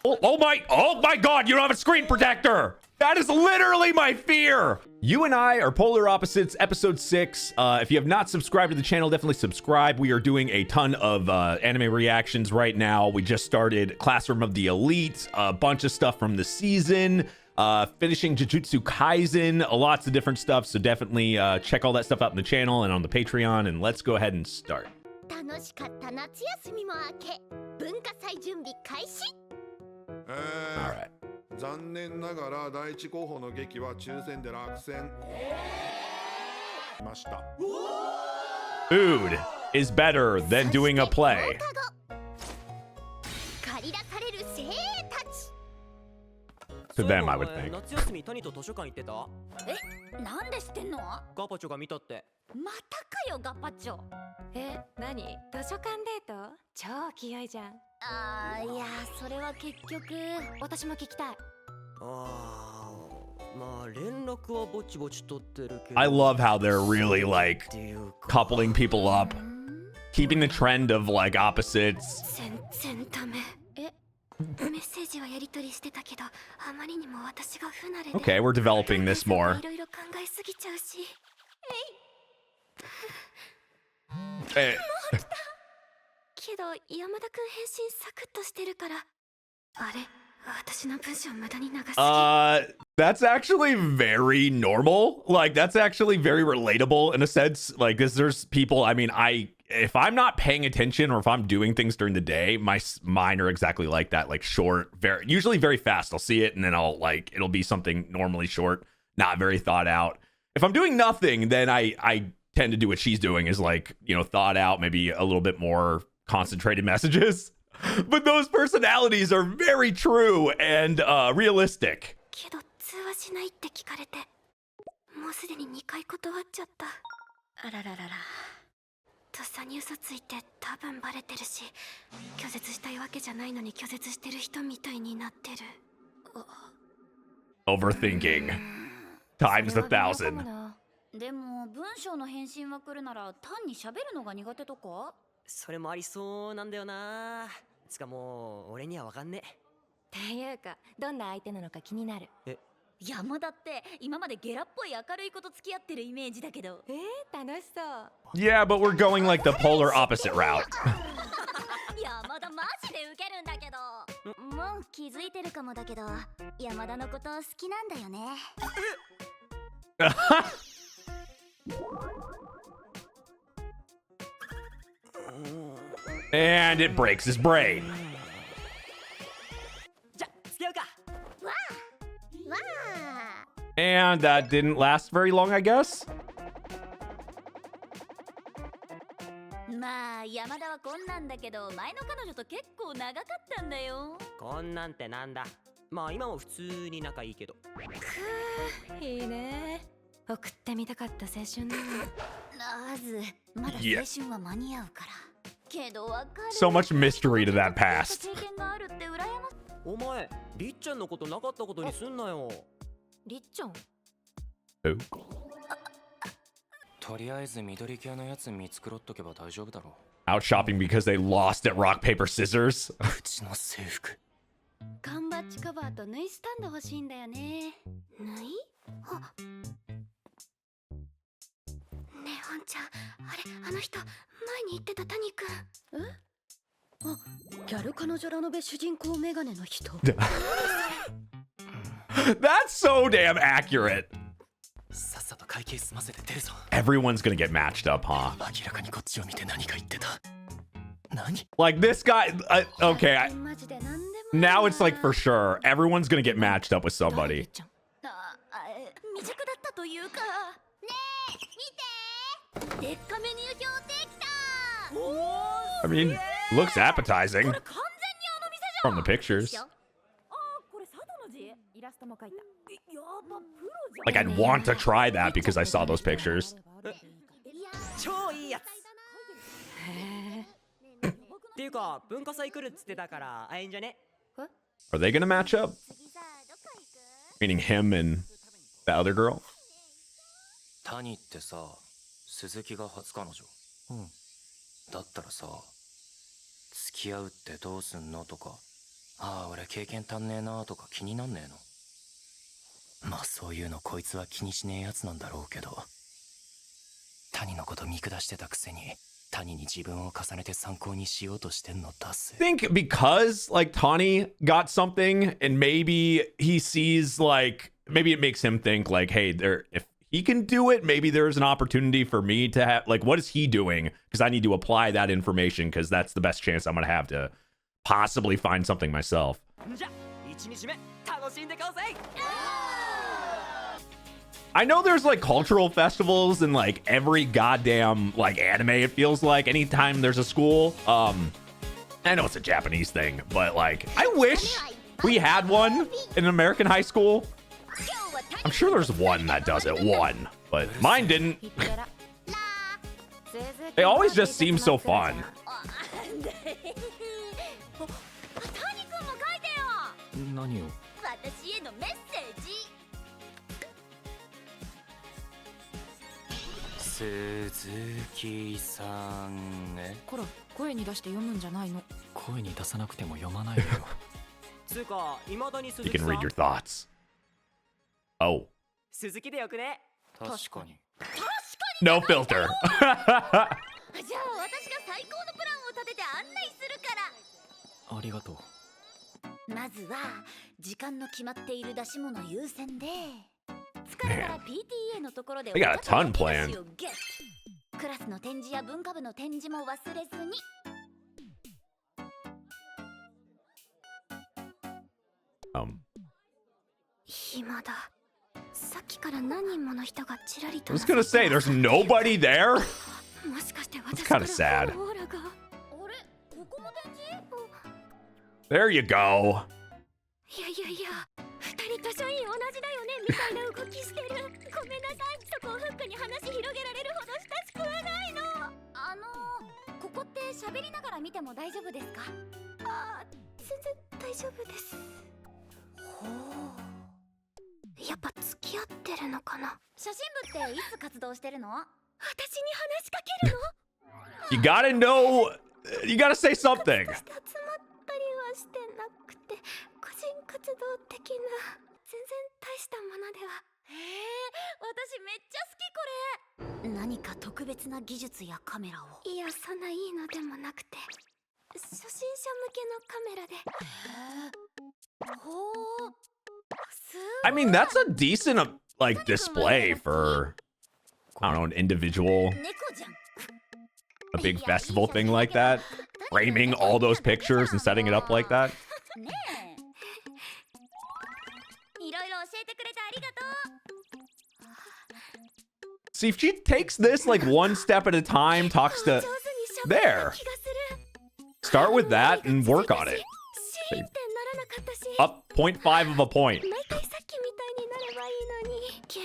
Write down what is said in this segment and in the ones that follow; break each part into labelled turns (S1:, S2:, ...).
S1: Oh my God, you don't have a screen protector. That is literally my fear. You and I are Polar Opposites, episode 6. If you have not subscribed to the channel, definitely subscribe. We are doing a ton of anime reactions right now. We just started Classroom of the Elite, a bunch of stuff from the season, finishing Jujutsu Kaisen, lots of different stuff. So definitely check all that stuff out in the channel and on the Patreon. And let's go ahead and start. All right.
S2: 残念ながら第一候補の劇は抽選で落選ました。
S1: Food is better than doing a play. To them, I would think.
S3: 夏休み谷と図書館行ってた？
S4: なんで知ってんの？
S3: ガパチョが見たって。
S4: またかよガパチョ。何？図書館デート？超気合いじゃん。いやそれは結局私も聞きたい。
S3: まあ連絡はぼちぼち取ってるけど。
S1: I love how they're really like coupling people up, keeping the trend of like opposites.
S4: 全然ダメ。メッセージはやり取りしてたけど、あまりにも私が不慣れで。
S1: Okay, we're developing this more.
S4: いろいろ考えすぎちゃうし。けど山田くん返信サクッとしてるから。あれ、私の文章無駄に長すぎ。
S1: That's actually very normal. Like that's actually very relatable in a sense. Like there's people, I mean, if I'm not paying attention or if I'm doing things during the day, mine are exactly like that, like short, usually very fast. I'll see it and then it'll be something normally short, not very thought out. If I'm doing nothing, then I tend to do what she's doing, is like, you know, thought out, maybe a little bit more concentrated messages. But those personalities are very true and realistic.
S4: けど通話しないって聞かれて、もうすでに2回断っちゃった。あらららら。とっさに嘘ついて多分バレてるし、拒絶したいわけじゃないのに拒絶してる人みたいになってる。
S1: Overthinking times 1,000.
S4: でも文章の返信は来るなら単に喋るのが苦手とか？
S3: それもありそうなんだよな。つかもう俺にはわかんねえ。
S4: っていうかどんな相手なのか気になる。山田って今までゲラっぽい明るい子と付き合ってるイメージだけど。楽しそう。
S1: Yeah, but we're going like the polar opposite route.
S4: 山田マジでウケるんだけど。もう気づいてるかもだけど、山田のこと好きなんだよね。
S1: And it breaks his brain.
S3: じゃ、付き合うか。
S4: わあ。
S1: And that didn't last very long, I guess.
S4: まあ山田はこんなんだけど、前の彼女と結構長かったんだよ。
S3: こんなんてなんだ。まあ今も普通に仲いいけど。
S4: いいね。送ってみたかった青春なの。まずまだ青春は間に合うから。けどわかる。
S1: So much mystery to that past.
S4: 経験があるって羨ましい。
S3: お前、りっちゃんのことなかったことにすんなよ。
S4: りっちゃん。
S1: Who?
S5: とりあえず緑系のやつ見繕っとけば大丈夫だろう。
S1: Out shopping because they lost at rock, paper, scissors.
S5: うちの制服。
S4: 缶バッジカバーと縫いスタンド欲しいんだよね。縫い？あ。ねえほんちゃん、あの人前に言ってた谷くん。あ、ギャル彼女ラノベ主人公メガネの人。
S1: That's so damn accurate.
S5: さっさと会計済ませて出るぞ。
S1: Everyone's gonna get matched up, huh?
S5: 明らかにこっちを見て何か言ってた。何？
S1: Like this guy, okay. Now it's like for sure, everyone's gonna get matched up with somebody.
S4: 未熟だったというか。ねえ、見て。でっかメニュー表できた。
S1: I mean, looks appetizing from the pictures. Like I'd want to try that because I saw those pictures.
S3: 超いいやつ。っていうか文化祭来るっつってたから会えんじゃね？
S1: Are they gonna match up? Meaning him and the other girl?
S5: 谷ってさ、鈴木が初彼女。だったらさ、付き合うってどうすんのとか、ああ俺経験足んねえなとか気になんねえの。まあそういうのこいつは気にしねえやつなんだろうけど、谷のこと見下してたくせに谷に自分を重ねて参考にしようとしてんのだせ。
S1: Think because like Tani got something and maybe he sees like maybe it makes him think like, hey, there if he can do it, maybe there's an opportunity for me to have like what is he doing? Because I need to apply that information because that's the best chance I'm gonna have to possibly find something myself.
S3: じゃ1日目楽しんでこうぜ。
S1: I know there's like cultural festivals in like every goddamn like anime, it feels like anytime there's a school. I know it's a Japanese thing, but like I wish we had one in an American high school. I'm sure there's one that does it, one, but mine didn't. They always just seem so fun.
S4: 谷君も書いてよ。
S5: 何を。
S4: 私へのメッセージ。
S5: 鈴木さんへ。
S6: こら、声に出して読むんじゃないの。
S5: 声に出さなくても読まないよ。
S3: つうか未だに
S1: You
S3: 鈴木
S1: can
S3: さ
S1: read
S3: ん
S1: your thoughts. Oh,
S3: 鈴木でよくね。
S5: 確かに。
S1: no filter.
S4: じゃあ私が最高のプランを立てて案内するから。
S5: ありがとう。
S4: まずは時間の決まっている出し物優先で、疲れたら PTA のところで
S1: They got a ton planned.
S4: をゲット。クラスの展示や文化部の展示も忘れずに。暇だ。さっきから何人もの人がちらりと。
S1: I was gonna say, there's nobody there.
S4: もしかして
S1: That's
S4: 私
S1: kind of sad.
S4: オーラが。あれ、ここも展示？
S1: There you go.
S4: いやいやいや、二人と所員同じだよねみたいな動きしてる。ごめんなさい、そこをフックに話広げられるほど親しくはないの。ここって喋りながら見ても大丈夫ですか？あ、全然大丈夫です。ほう。やっぱ付き合ってるのかな。写真部っていつ活動してるの？私に話しかけるの？
S1: You gotta know. You gotta say something.
S4: 集まったりはしてなくて、個人活動的な全然大したものでは。へえ、私めっちゃ好きこれ。何か特別な技術やカメラを。いや、そんないいのでもなくて、初心者向けのカメラで。ほう。
S1: I mean, that's a decent like display for I don't know, an individual, a big festival thing like that. Framing all those pictures and setting it up like that.
S4: ねえ。いろいろ教えてくれてありがとう。
S1: See, if she takes this like one step at a time, talks to there. Start with that and work on it. Up 0.5 of a point.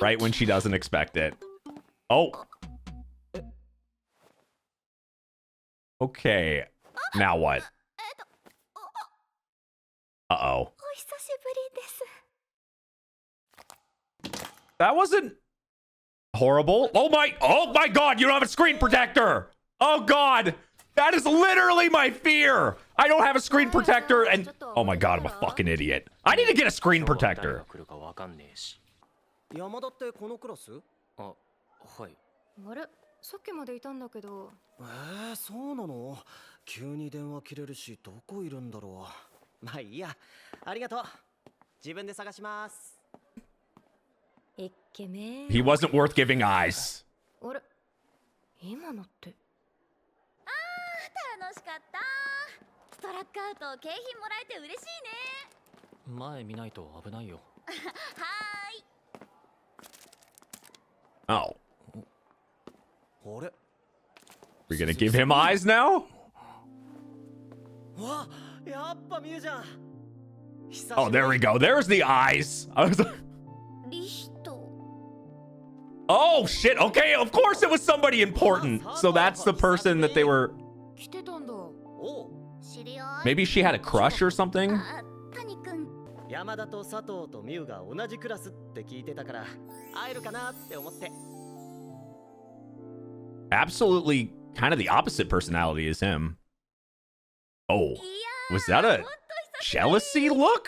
S1: Right when she doesn't expect it. Oh. Okay. Now what? Uh-oh. That wasn't horrible. Oh my god, you don't have a screen protector. Oh god. That is literally my fear. I don't have a screen protector and oh my god, I'm a fucking idiot. I need to get a screen protector.
S3: 山田ってこのクラス？
S5: あ、はい。
S6: あれ、さっきまでいたんだけど。
S3: そうなの？急に電話切れるしどこいるんだろう。まあいいや。ありがとう。自分で探します。
S6: イケメン。
S1: He wasn't worth giving eyes.
S6: あれ、今のって。
S4: 楽しかった。ストラックアウト景品もらえて嬉しいね。
S5: 前見ないと危ないよ。
S4: はーい。
S1: Oh.
S3: あれ？
S1: We're gonna give him eyes now?
S3: わ、やっぱミュウじゃん。
S1: Oh, there we go. There's the eyes. I was like,
S4: リヒト。
S1: oh shit. Okay, of course it was somebody important. So that's the person that they were.
S6: 来てたんだ。
S3: おう。
S4: 知り合い。
S1: Maybe she had a crush or something.
S4: あ、谷くん。
S3: 山田と佐藤とミュウが同じクラスって聞いてたから会えるかなって思って。
S1: Absolutely kind of the opposite personality as him. Oh, was that a jealousy look?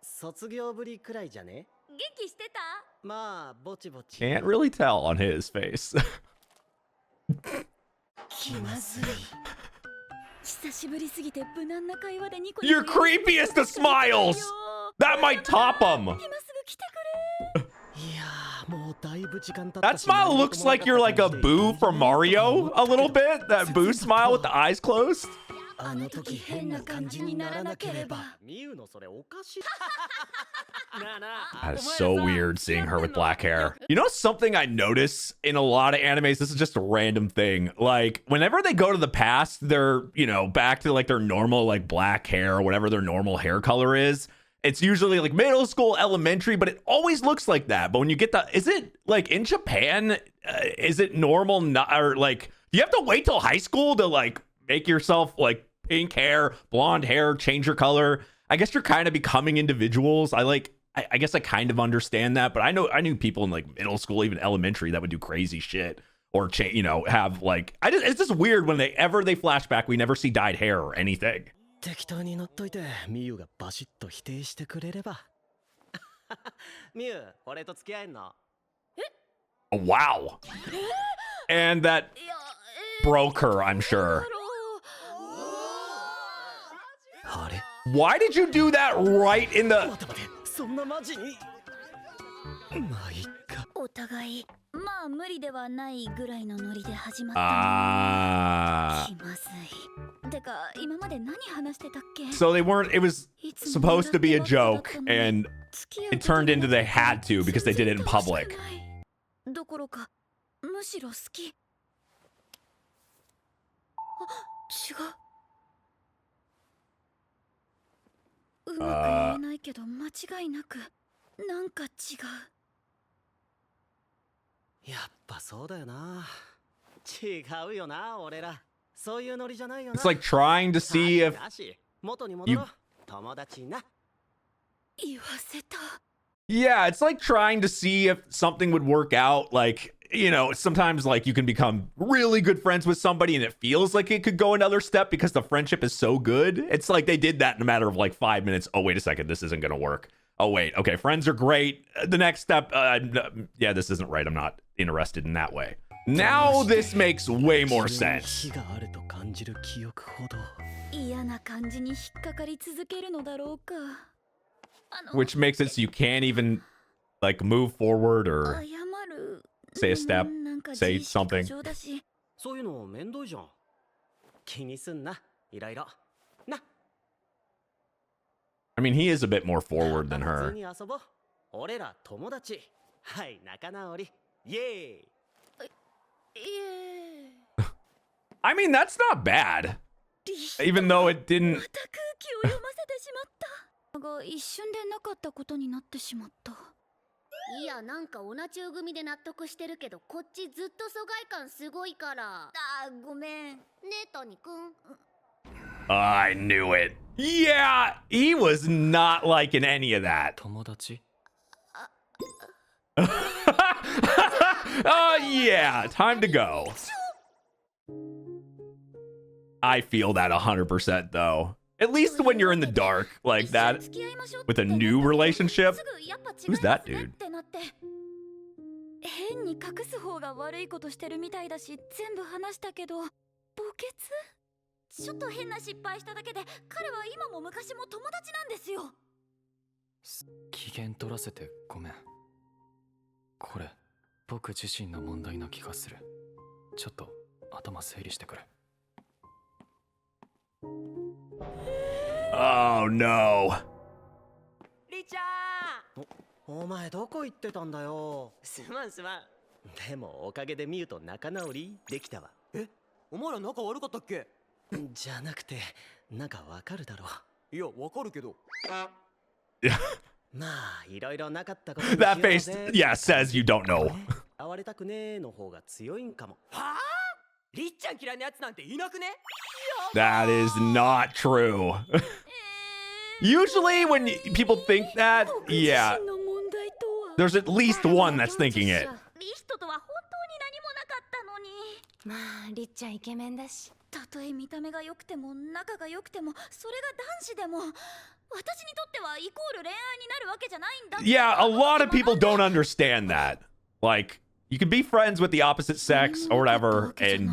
S3: 卒業ぶりくらいじゃね？
S6: 元気してた？
S3: まあぼちぼち。
S1: Can't really tell on his face.
S6: 気まずい。久しぶりすぎて無難な会話でニコ
S1: You're creepy as the smiles. That might top him.
S6: 今すぐ来てくれ。
S3: いやーもうだいぶ時間経ったし。
S1: That smile looks like you're like a Boo from Mario a little bit. That Boo smile with the eyes closed.
S3: あの時変な感じにならなければ。ミユのそれおかしい。なあなあ。
S1: That is so weird seeing her with black hair. You know something I notice in a lot of animes? This is just a random thing. Like, whenever they go to the past, they're, you know, back to like their normal, like black hair or whatever their normal hair color is. It's usually like middle school, elementary, but it always looks like that. But when you get the, is it like in Japan, is it normal? Not, or like, do you have to wait till high school to like make yourself like pink hair, blonde hair, change your color? I guess you're kind of becoming individuals. I guess I kind of understand that, but I knew people in like middle school, even elementary, that would do crazy shit or you know, have like, it's just weird when they flash back, we never see dyed hair or anything.
S3: 適当に乗っといてミユがバシッと否定してくれれば。ミユ、俺と付き合えんの？
S1: Wow. And that broke her, I'm sure.
S3: あれ？
S1: Why did you do that right in the...
S3: 待て待て、そんなマジに？まあいっか。
S6: お互いまあ無理ではないぐらいのノリで始まったの
S1: Ah.
S6: に気まずい。てか今まで何話してたっけ？
S1: So they weren't, it was supposed to be a joke and it turned into they had to because they did it in public.
S6: どころかむしろ好き。あ、違う。うまく言えないけど間違いなくなんか違う。
S3: やっぱそうだよな。違うよな、俺ら。そういうノリじゃないよな。
S1: It's like trying to see if
S3: なし元に戻ろう。友達な。
S6: 言わせた。
S1: yeah, it's like trying to see if something would work out. Like, you know, sometimes like you can become really good friends with somebody and it feels like it could go another step because the friendship is so good. It's like they did that in a matter of like 5 minutes. Oh, wait a second. This isn't going to work. Oh, wait. Okay. Friends are great. The next step. Yeah, this isn't right. I'm not interested in that way. Now this makes way more sense.
S3: 火があると感じる記憶ほど。
S6: 嫌な感じに引っかかり続けるのだろうか。
S1: Which makes it so you can't even like move forward or
S6: 謝る。
S1: say a step,
S6: なんか
S1: say
S6: 自意識過
S1: something.
S6: 剰だし。
S3: そういうの面倒いじゃん。気にすんな、いろいろ。な。
S1: I mean, he is a bit more forward than
S3: 普通
S1: her.
S3: に遊ぼう。俺ら友達。はい、仲直り。イエーイ。
S6: いえ。
S1: I mean, that's not bad.
S6: リヒト
S1: Even though it didn't.
S6: また空気を読ませてしまった。が一瞬でなかったことになってしまった。
S7: いやなんか同じ組で納得してるけどこっちずっと疎外感すごいから
S6: ごめん。
S7: ねえ谷くん
S1: I knew it. Yeah, he was not liking any of that.
S5: 友達
S1: Oh, yeah, time to go. I feel that 100% though. At least when you're in the dark like that with a new relationship. Who's that dude?
S6: 変に隠す方が悪いことしてるみたいだし全部話したけど墓穴ちょっと変な失敗しただけで彼は今も昔も友達なんですよ。
S5: 機嫌取らせてごめん。これ僕自身の問題な気がする。ちょっと頭整理してくれ。
S1: Oh no.
S3: リチャー。お前どこ行ってたんだよ。すまん。でもおかげでミユと仲直りできたわ。え、お前ら仲悪かったっけ？じゃなくて、なんかわかるだろう。いや、わかるけど。まあ、いろいろなかったことにしようぜ。
S1: That face, yeah, says you don't know.
S3: 哀れたくねえの方が強いんかも。
S8: はあ？りっちゃん嫌いなやつなんていなくね？
S1: That is not true. Usually when people think that, yeah, there's at least one that's thinking it.
S6: リヒトとは本当に何もなかったのに。まあリッちゃんイケメンだしたとえ見た目が良くても仲が良くてもそれが男子でも私にとってはイコール恋愛になるわけじゃないんだ。
S1: Yeah, a lot of people don't understand that. Like, you can be friends with the opposite sex or whatever and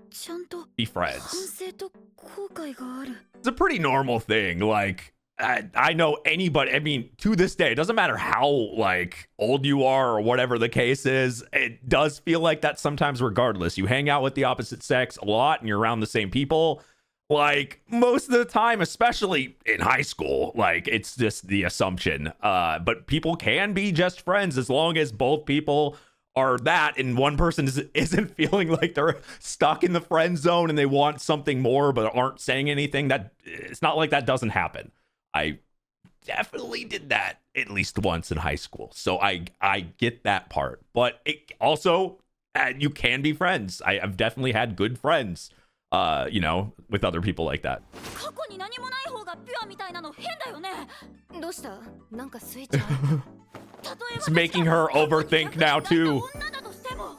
S6: ちゃんと
S1: be
S6: 反
S1: friends.
S6: 省と後悔がある。
S1: It's a pretty normal thing. Like, I know anybody, I mean, to this day, it doesn't matter how, like, old you are or whatever the case is, it does feel like that sometimes regardless. You hang out with the opposite sex a lot and you're around the same people. Like, most of the time, especially in high school, like, it's just the assumption. But people can be just friends as long as both people are that and one person isn't feeling like they're stuck in the friend zone and they want something more but aren't saying anything. That it's not like that doesn't happen. I definitely did that at least once in high school, so I get that part. But it also, you can be friends. I've definitely had good friends, you know, with other people like that.
S6: 過去に何もない方がピュアみたいなの変だよね。
S4: どうした？なんかスイッチ入った。
S1: It's making her overthink now too.
S6: 女だとしても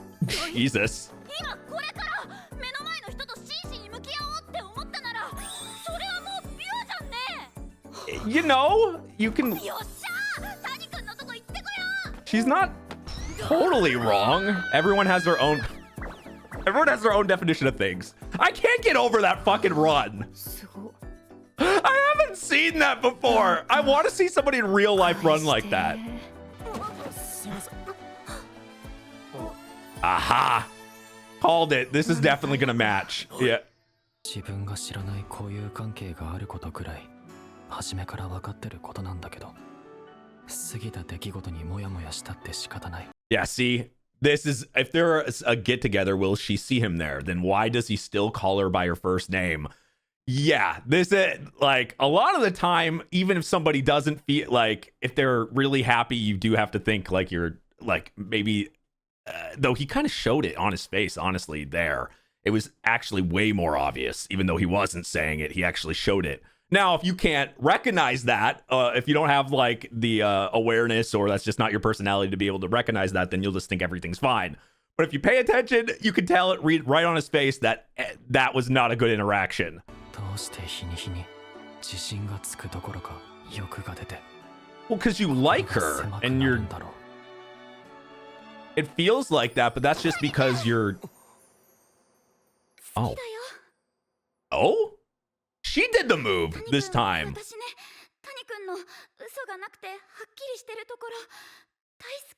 S1: Jesus.
S6: 今これから目の前の人と真摯に向き合おうって思ったならそれはもうピュアじゃんね。
S1: You know, you can.
S6: よっしゃー、谷君のとこ行ってこよう。
S1: She's not totally wrong. Everyone has their own definition of things. I can't get over that fucking run. I haven't seen that before. I want to see somebody in real life run like that. Aha. Called it. This is definitely gonna match. Yeah.
S5: 自分が知らない交友関係があることくらい初めから分かってることなんだけど過ぎた出来事にモヤモヤしたって仕方ない。
S1: Yeah, see, this is, if there's a get together, will she see him there? Then why does he still call her by her first name? Yeah, this is like a lot of the time, even if somebody doesn't feel like, if they're really happy, you do have to think like you're like maybe, though he kind of showed it on his face, honestly, there. It was actually way more obvious, even though he wasn't saying it, he actually showed it. Now, if you can't recognize that, if you don't have like the awareness or that's just not your personality to be able to recognize that, then you'll just think everything's fine. But if you pay attention, you can tell it read right on his face that that was not a good interaction.
S5: どうして日に日に自信がつくどころか欲が出て
S1: Well, because you like her and you're, it feels like that, but that's just because you're, oh, oh, she did the move this time.
S6: 私ね、谷君の嘘がなくてはっきりしてるところ大好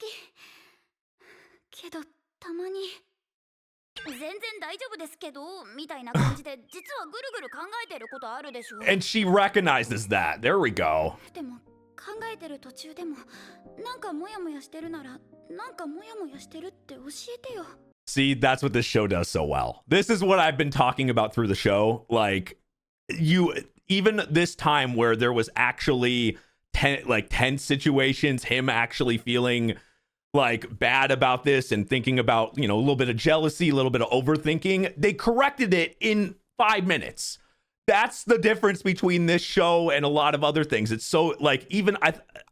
S6: き。けどたまに全然大丈夫ですけどみたいな感じで実はぐるぐる考えてることあるでしょ。
S1: And she recognizes that. There we go.
S6: でも考えてる途中でもなんかモヤモヤしてるならなんかモヤモヤしてるって教えてよ。
S1: See, that's what this show does so well. This is what I've been talking about through the show. Like, you, even this time where there was actually tense situations, him actually feeling like bad about this and thinking about, you know, a little bit of jealousy, a little bit of overthinking, they corrected it in 5 minutes. That's the difference between this show and a lot of other things. It's so like, even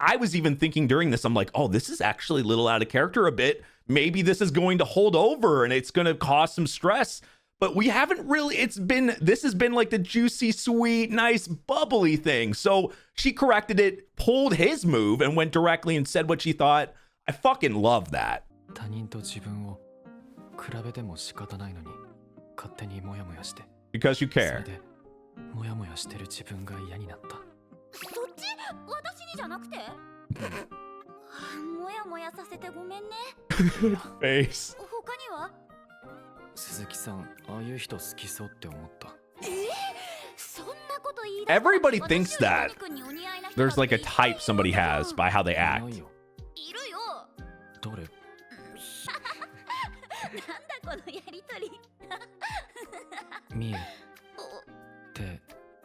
S1: I was even thinking during this, I'm like, oh, this is actually a little out of character a bit. Maybe this is going to hold over and it's going to cause some stress. But we haven't really, this has been like the juicy, sweet, nice, bubbly thing. So she corrected it, pulled his move and went directly and said what she thought. I fucking love that.
S5: 他人と自分を比べても仕方ないのに勝手にモヤモヤして
S1: Because you
S5: それ
S1: care.
S5: でモヤモヤしてる自分が嫌になった。
S6: そっち私にじゃなくてモヤモヤさせてごめんね。
S1: Face.
S6: 他には
S5: 鈴木さん、ああいう人好きそうって思った。
S6: そんなこと言い出したら
S1: Everybody thinks
S6: 私よ
S1: that
S6: り谷君にお似合いな人
S1: there's
S6: だって
S1: like a type somebody has by how they
S5: いな
S1: act.
S5: いよ。
S6: いるよ。
S5: どれ？
S6: なんだこのやりとり。
S5: ミエって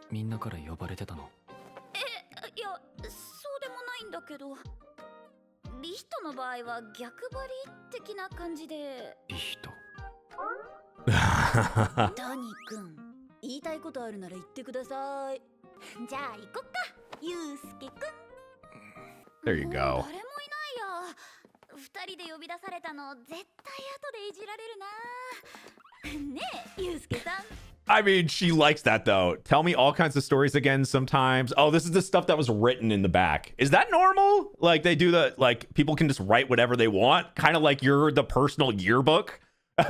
S5: みんなから呼ばれてたの？
S6: いや、そうでもないんだけど、リヒトの場合は逆張り的な感じで。
S5: リヒト。
S6: ダニ君、言いたいことあるなら言ってください。じゃあ行こっか、ユウスケ君。
S1: There you
S6: もう
S1: go.
S6: 誰もいないや。二人で呼び出されたの絶対後でいじられるな。ねえ、ユウスケさん。
S1: I mean, she likes that though. Tell me all kinds of stories again sometimes. Oh, this is the stuff that was written in the back. Is that normal? Like they do the, like people can just write whatever they want, kind of like you're the personal yearbook.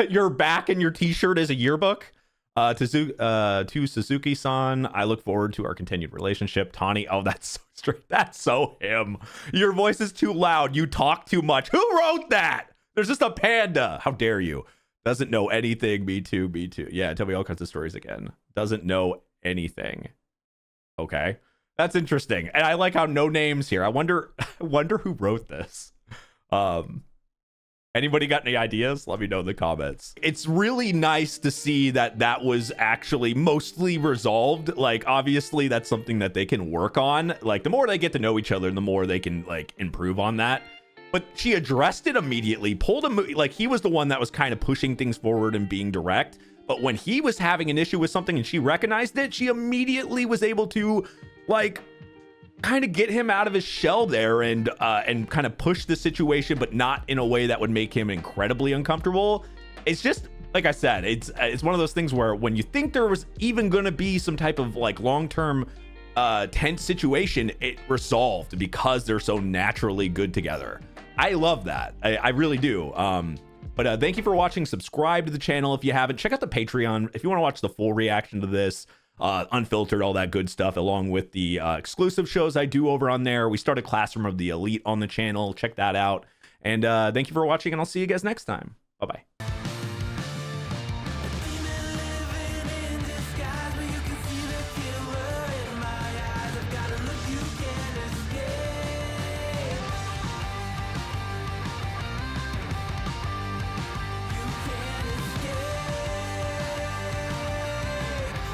S1: Your back and your t-shirt is a yearbook. To Suzuki-san, I look forward to our continued relationship. Tani, oh, that's so straight. That's so him. Your voice is too loud. You talk too much. Who wrote that? There's just a panda. How dare you? Doesn't know anything. Me too. Me too. Yeah, tell me all kinds of stories again. Doesn't know anything. Okay, that's interesting. And I like how no names here. I wonder who wrote this. Anybody got any ideas? Let me know in the comments. It's really nice to see that that was actually mostly resolved. Like, obviously, that's something that they can work on. Like, the more they get to know each other, the more they can, like, improve on that. But she addressed it immediately, pulled him, like, he was the one that was kind of pushing things forward and being direct. But when he was having an issue with something and she recognized it, she immediately was able to, like, kind of get him out of his shell there and kind of push the situation, but not in a way that would make him incredibly uncomfortable. It's just, like I said, it's one of those things where when you think there was even going to be some type of like long-term tense situation, it resolved because they're so naturally good together. I love that. I really do. But thank you for watching. Subscribe to the channel if you haven't. Check out the Patreon if you want to watch the full reaction to this. Unfiltered, all that good stuff, along with the exclusive shows I do over on there. We started Classroom of the Elite on the channel. Check that out. And thank you for watching, and I'll see you guys next time. Bye-bye.